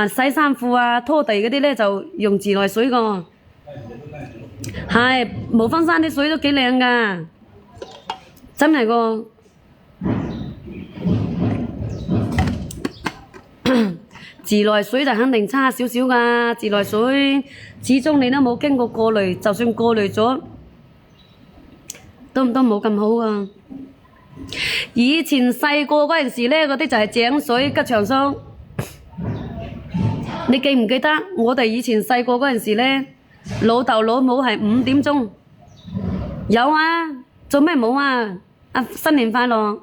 洗衫褲啊、拖地嗰啲咧就用自來水個，係無風山啲水都幾靚噶，真係個。自來水就肯定差少少噶，自來水始終你都冇經過過濾，就算過濾咗，都冇咁好噶。以前細個嗰陣時咧，嗰啲就係井水吉祥松。你記唔記得我哋以前細個嗰陣時咧，老豆老母係5點鐘有啊？做咩冇啊？新年快樂！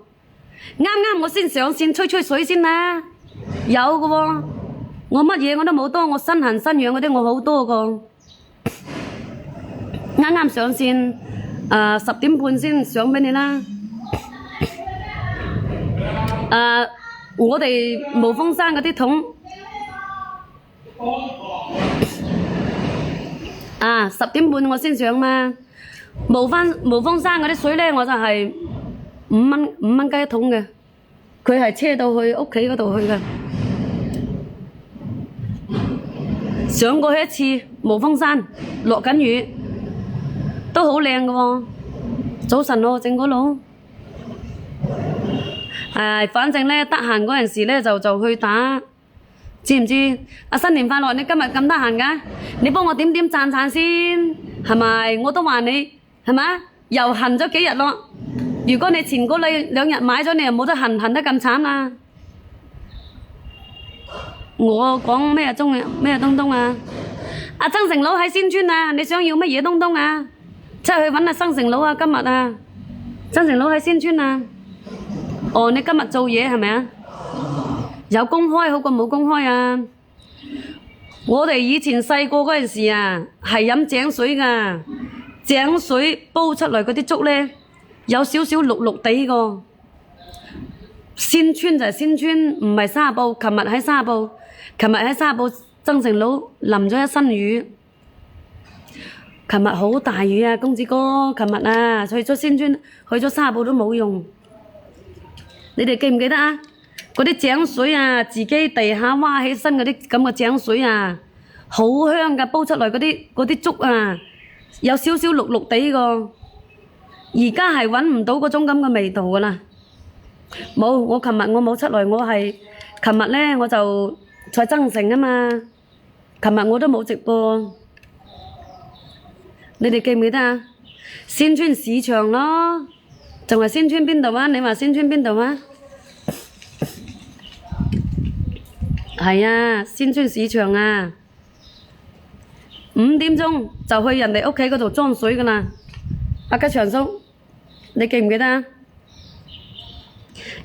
啱啱我先上線吹水先啦，有嘅喎。我乜嘢我都冇多，我身痕身癢嗰啲我好多個。啱啱上線10點半先上俾你啦。我哋無風山嗰啲桶10點半我先上嘛。無風山嗰啲水咧，我就係5蚊雞一桶嘅，佢係車到去屋企嗰度去嘅。上過去一次無風山，落緊雨，都好靚嘅喎。早晨喎，正嗰佬。反正咧得閒嗰陣時咧就去打，知唔知？新年快樂！你今日咁得閒㗎？你幫我點讚先，係咪？我都話你係咪？又痕咗幾日咯。如果你前嗰兩日買咗，你又冇得痕得咁慘啊！我講咩東東啊？阿曾成佬喺仙村啊！你想要乜嘢東東啊？出去揾阿曾成佬啊！今日啊，曾成佬喺仙村啊！哦，你今日做嘢係咪啊？有公開好過冇公開啊！我哋以前細個嗰陣時啊，係飲井水㗎，井水煲出嚟嗰啲粥咧，有少少綠綠地個。仙村就係仙村，唔係沙埔。琴日喺沙埔，曾成佬淋咗一身雨。琴日好大雨啊，公子哥！琴日啊，去咗仙村，去咗沙埔都冇用。你哋記唔記得啊？嗰啲井水啊，自己地下挖起身嗰啲咁嘅井水啊，好香㗎，煲出嚟嗰啲粥啊，有少少綠綠地個。而家係揾唔到嗰種咁嘅味道㗎啦。冇，我琴日我冇出來，我係琴日咧我就在增城啊嘛。琴日我都冇直播，你哋記唔記得啊？仙村市場咯，仲係仙村邊度啊？你話仙村邊度啊？係啊，仙村市場啊，5點鐘就去人哋屋企嗰度裝水㗎啦。阿吉祥叔，你記唔記得啊？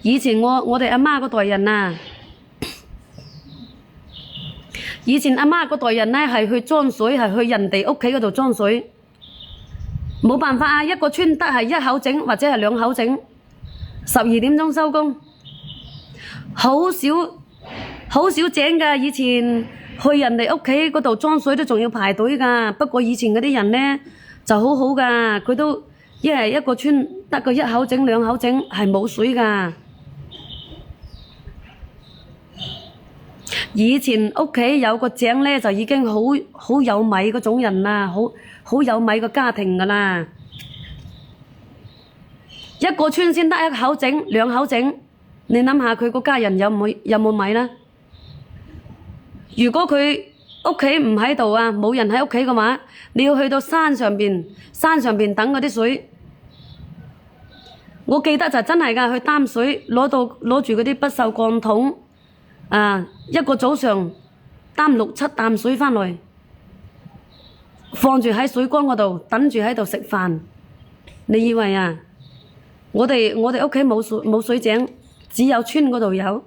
以前我哋阿媽嗰代人啊，以前阿媽嗰代人咧係去裝水，係去人哋屋企嗰度裝水。冇辦法啊，一個村得係1口整或者係2口整，12點鐘收工，好少井㗎。以前去人哋屋企嗰度裝水都仲要排隊㗎。不過以前嗰啲人咧就好好㗎，佢都一個村得個1口整2口整係冇水㗎。以前屋企有個井咧就已經好有米嗰種人啦，好有米個家庭㗎啦。一個村先得1口整2口整，你諗下佢個家人有冇米啦？如果佢屋企唔喺度啊，冇人喺屋企嘅話，你要去到山上邊等嗰啲水。我記得就真係㗎，去擔水攞住嗰啲不鏽鋼桶一個早上擔6、7擔水返來，放住喺水缸嗰度，等住喺度食飯。你以為啊？我哋屋企冇水井，只有村嗰度有。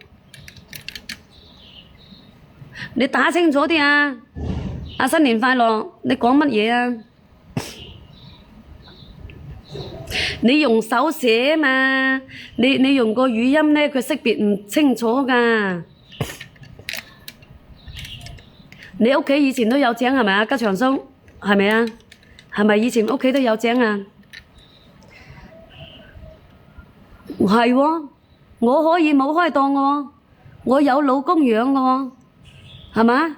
你打清楚啲啊！阿新年快樂！你講乜嘢啊？你用手寫嘛？你用個語音咧，佢識別唔清楚㗎。你屋企以前都有井係咪啊？吉祥松係咪啊？係咪以前屋企都有井啊？係喎，我可以冇開檔嘅喎，我有老公養嘅喎。係嘛？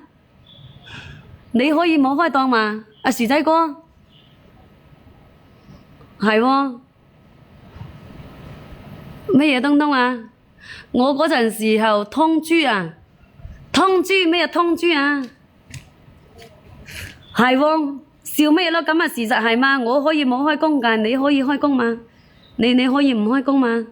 你可以冇開檔嘛？阿薯仔哥，係喎，乜嘢東東啊？我嗰陣時候通豬啊，通豬咩通豬啊？係喎，笑咩咯？咁啊事實係嘛？我可以冇開工㗎，你可以開工嘛？你可以唔開工嘛？